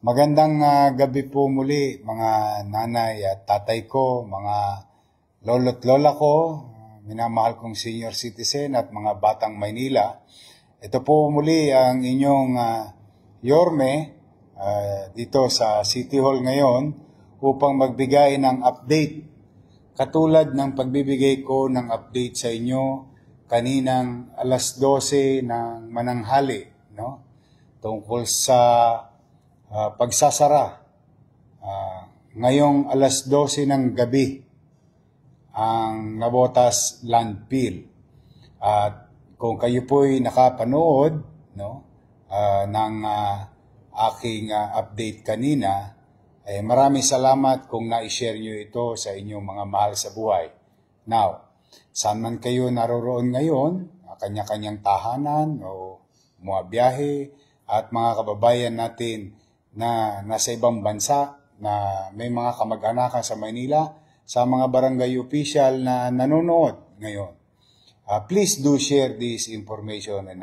Magandang gabi po muli mga nanay at tatay ko, mga lolo't lola ko, minamahal kong senior citizen at mga batang Maynila. Ito po muli ang inyong Yorme dito sa City Hall ngayon upang magbigay ng update. Katulad ng pagbibigay ko ng update sa inyo kaninang alas 12 ng mananghali, no? Tungkol sa pagsasara. Ngayong alas 12 ng gabi ang Navotas Landfill. At kung kayo po'y nakapanood, no, ng aking update kanina, maraming salamat kung na-share nyo ito sa inyong mga mahal sa buhay. Now, saan man kayo naroroon ngayon, kanya-kanyang tahanan o mga biyahe, at mga kababayan natin na nasa ibang bansa, na may mga kamag-anakan sa Maynila, sa mga barangay official na nanonood ngayon. Please do share this information and